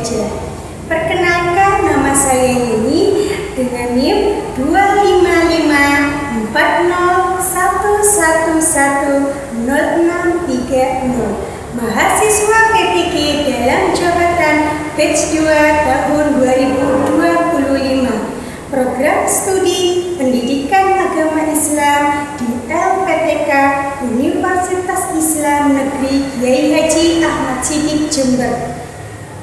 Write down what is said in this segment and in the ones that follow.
Belajar. Perkenalkan, nama saya Yeni dengan NIM 2554011110630, mahasiswa PTG dalam jabatan batch 2 tahun 2025. Program studi Pendidikan Agama Islam di LPTK Universitas Islam Negeri Kiai Haji Ahmad Siddiq Jember.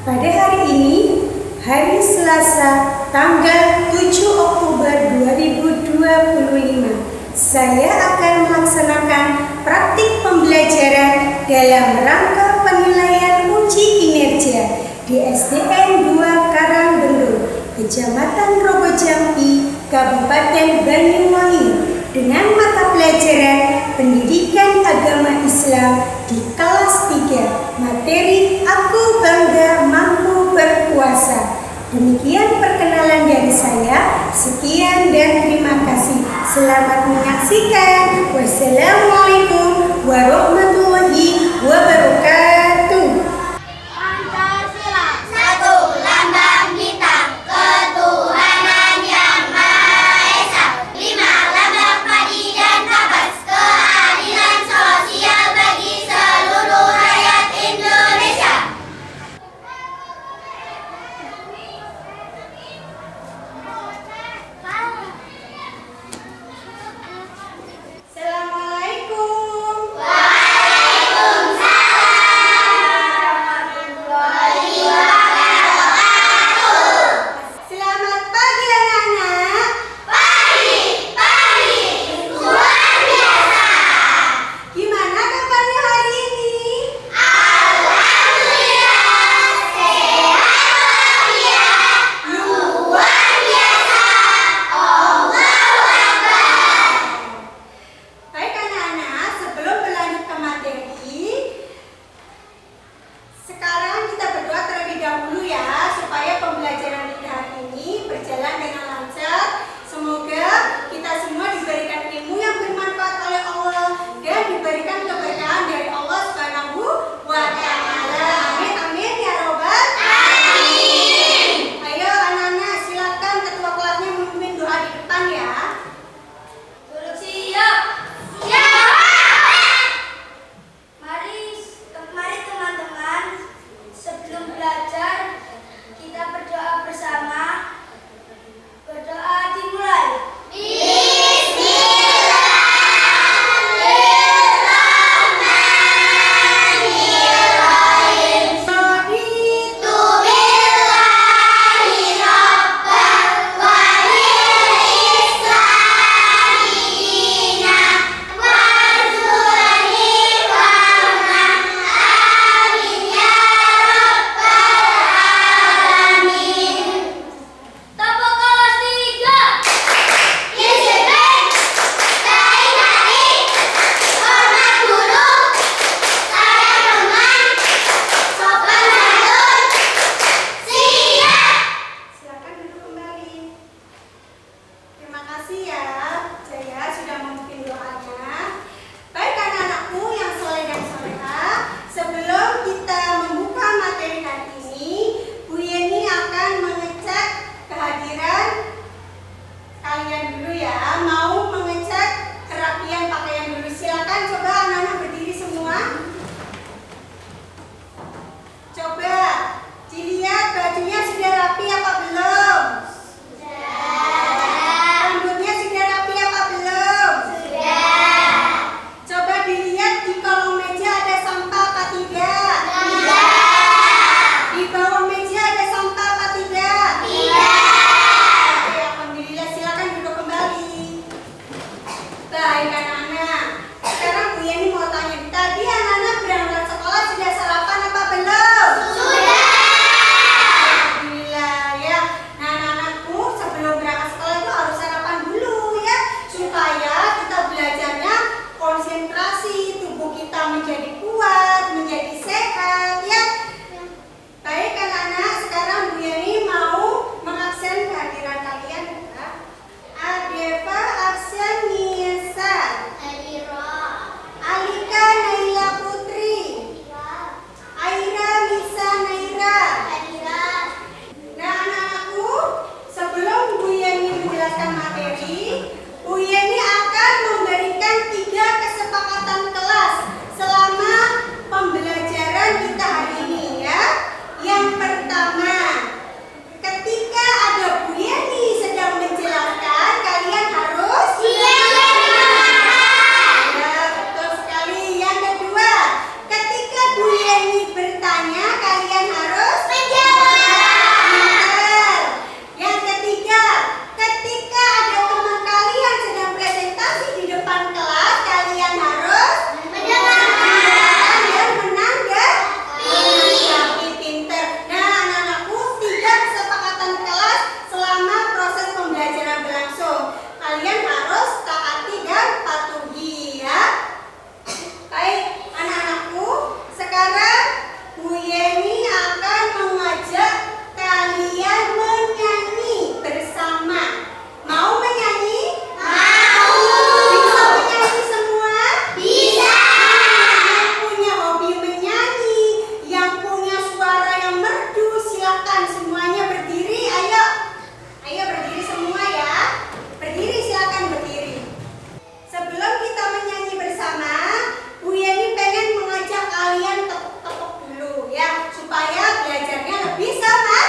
Pada hari ini, hari Selasa, tanggal 7 Oktober 2025, saya akan melaksanakan praktik pembelajaran dalam rangka penilaian uji kinerja di SDN 2 Karangbendul, Kecamatan Rogojampi, Kabupaten Banyuwangi, dengan mata pelajaran Pendidikan Agama Islam di kelas 3, materi Aku Bangga Mampu Berpuasa. Demikian perkenalan dari saya. Sekian dan terima kasih. Selamat menyaksikan. Wassalamualaikum warahmatullahi wabarakatuh. kalian menyanyi bersama. Mau menyanyi? Mau. Bisa menyanyi semua? Bisa. Yang punya hobi menyanyi, yang punya suara yang merdu, silakan semuanya berdiri. Ayo. Ayo berdiri semua ya. Berdiri, silakan berdiri. Sebelum kita menyanyi bersama, Bu Yeni pengen mengajak kalian tepuk-tepuk dulu ya, supaya belajarnya lebih semangat.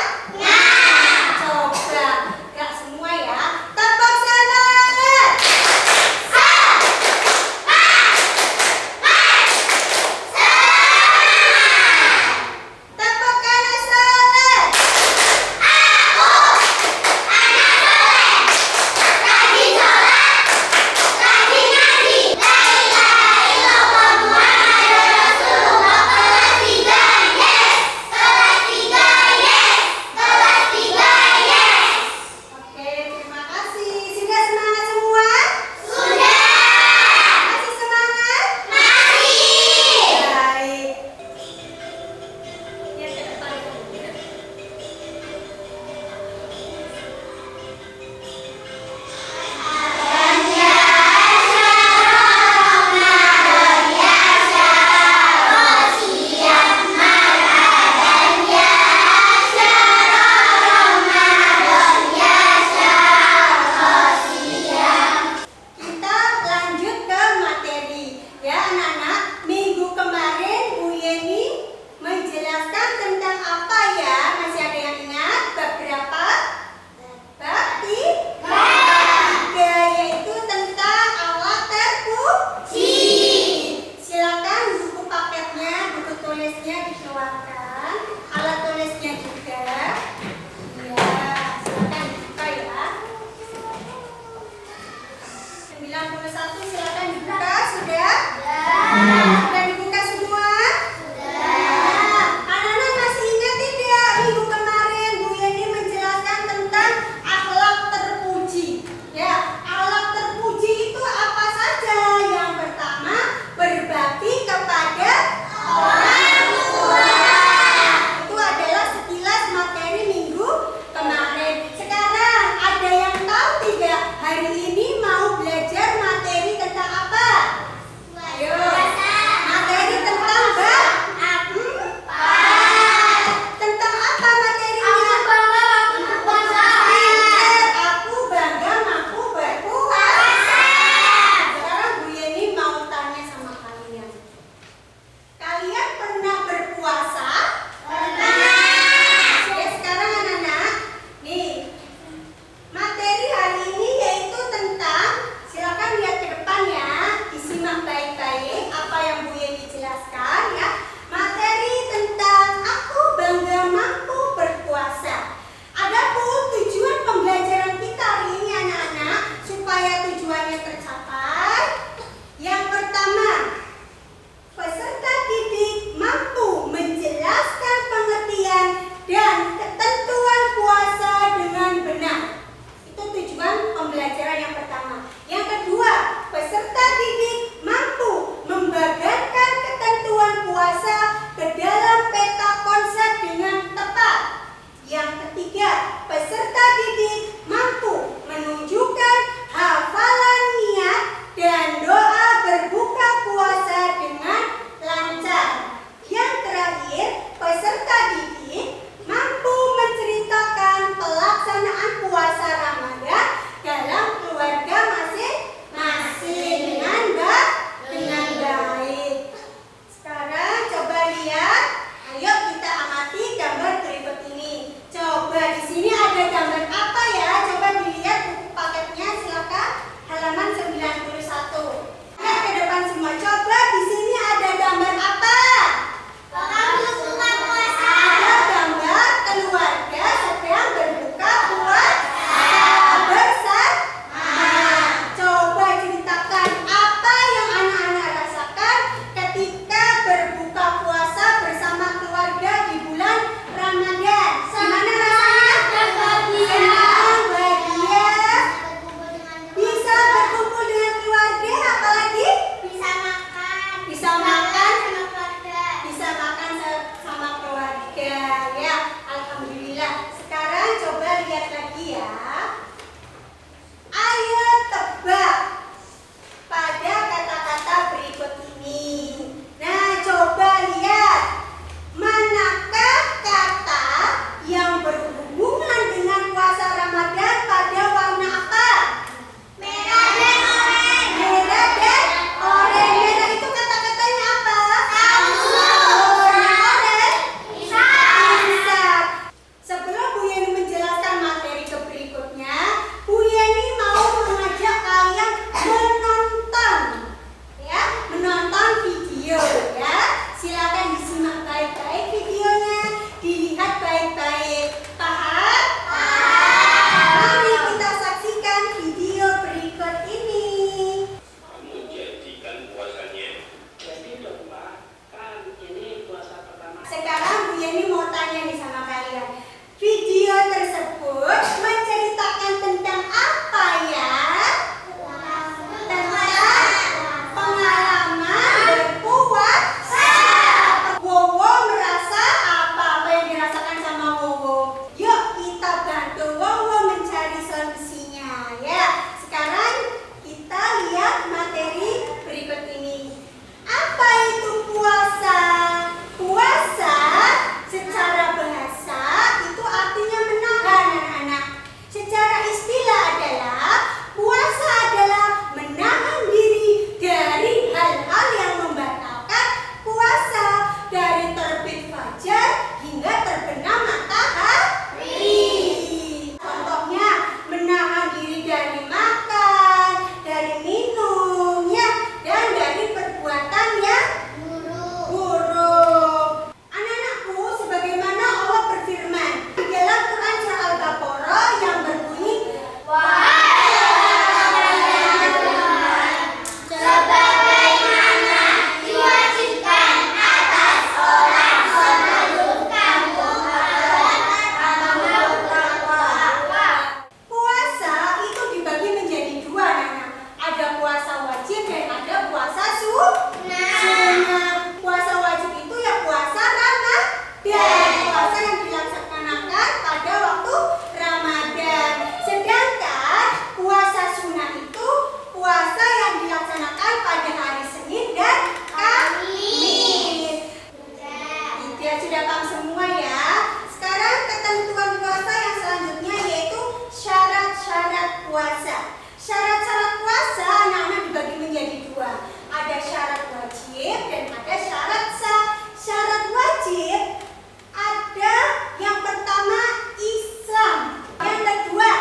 semua ya. Sekarang ketentuan puasa yang selanjutnya yaitu syarat-syarat puasa. Syarat-syarat puasa anak-anak dibagi menjadi dua. Ada syarat wajib dan ada syarat sah. Syarat wajib ada yang pertama Islam, yang kedua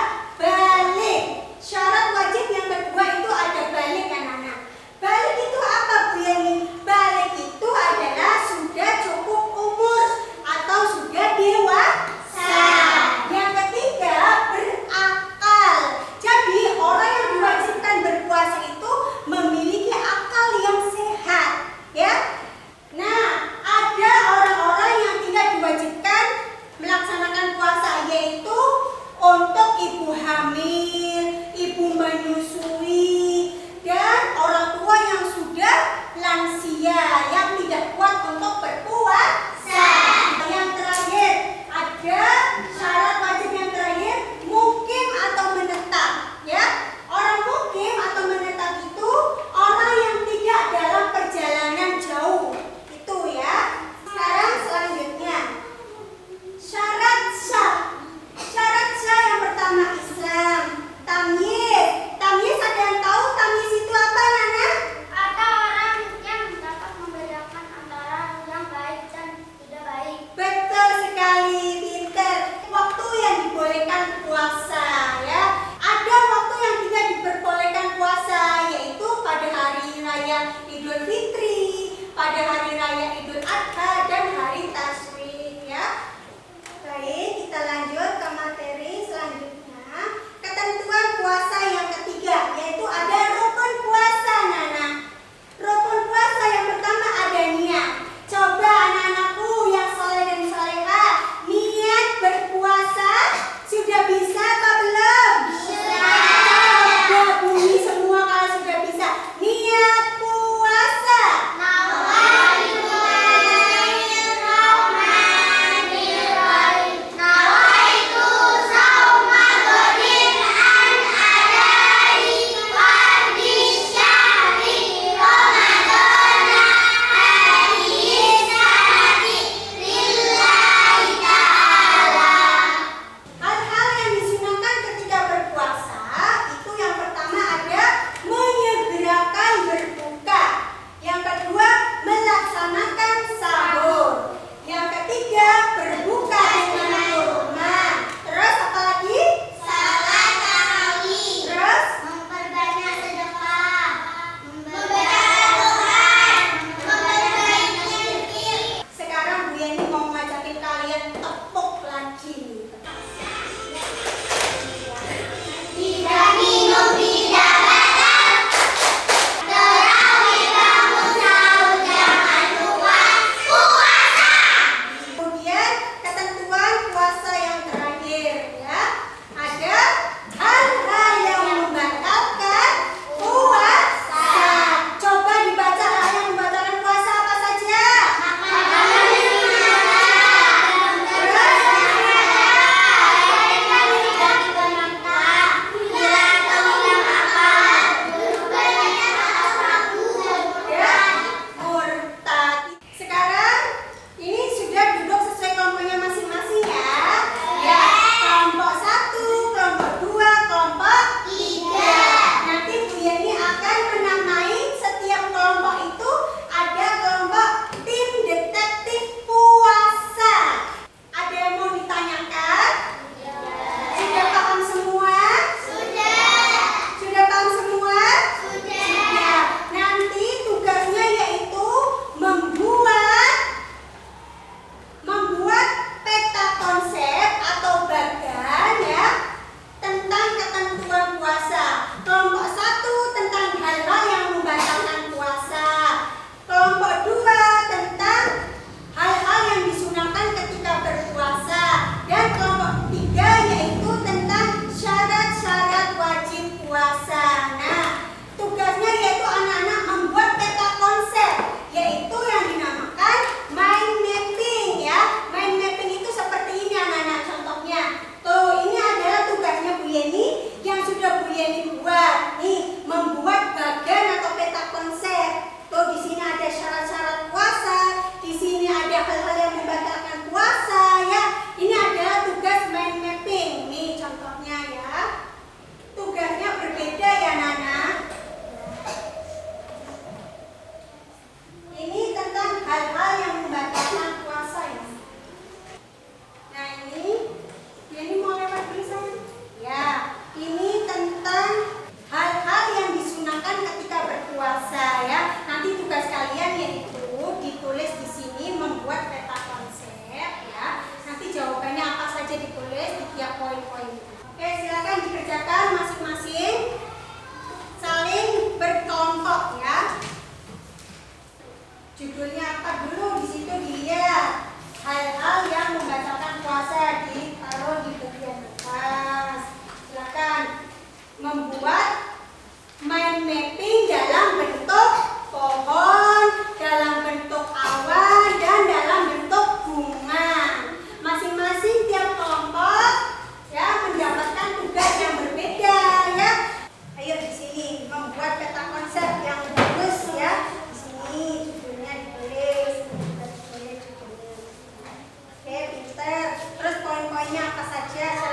balik. Syarat wajib yang kedua itu ada balik anak-anak. Balik itu apa Bu Yani? Balik itu adalah sudah cukup umur atau sudah dewasa. Yang ketiga berakal. Jadi orang yang diwajibkan berpuasa itu memiliki akal yang sehat, ya. Nah, ada orang-orang yang tidak diwajibkan melaksanakan puasa, yaitu untuk ibu hamil, ibu menyusui, dan orang tua yang sudah lansia yang tidak kuat untuk berpuasa. Yang terakhir ada syarat wajib yang terakhir mukim atau menetap, ya. Orang mukim atau menetap itu orang yang tidak dalam perjalanan jauh, itu ya. Sekarang selanjutnya syarat sah. Syarat sah yang pertama Islam. Tamyiz. Tamyiz ada yang tahu tamyiz itu apa, Nana? Ada orang yang dapat membedakan antara yang baik dan tidak baik. Betul sekali, pinter. Waktu yang dibolehkan puasa, ya. Ada waktu yang tidak diperbolehkan puasa, yaitu pada hari raya Idul Fitri, pada hari raya Idul Adha, dan hari Tasyrik, ya. Baik, kita lanjut ke materi selanjutnya. Ketentuan puasa yang ketiga, yaitu ada rukun puasa, Nana. Rukun puasa yang pertama ada niat. Coba anak-anakku yang soleh dan soleha, niat berpuasa sudah bisa atau belum? Bisa. Coba bunyi semua kalau sudah bisa. Niat puasa. Hal-hal yang disunahkan ketika berpuasa itu yang pertama ada menyegerakan berbuka, yang kedua melaksanakan sahur, yang ketiga berbuka dengan kurma, terus apa lagi? Salat tarawih. Terus Memperbanyak sedekah. Membaca Al-Quran. Memperbaiki zikir. sekarang Bu Yani mau ngajakin kalian tepuk lagi. Tidak minum, tidak batal. Tarawih bangun sahur, jangan lupa puasa. Kemudian ketentuan puasa yang terakhir, ya. Ada hal-hal yang membatalkan puasa. Coba dibaca hal yang membatalkan puasa apa saja? Terus semuanya apa saja?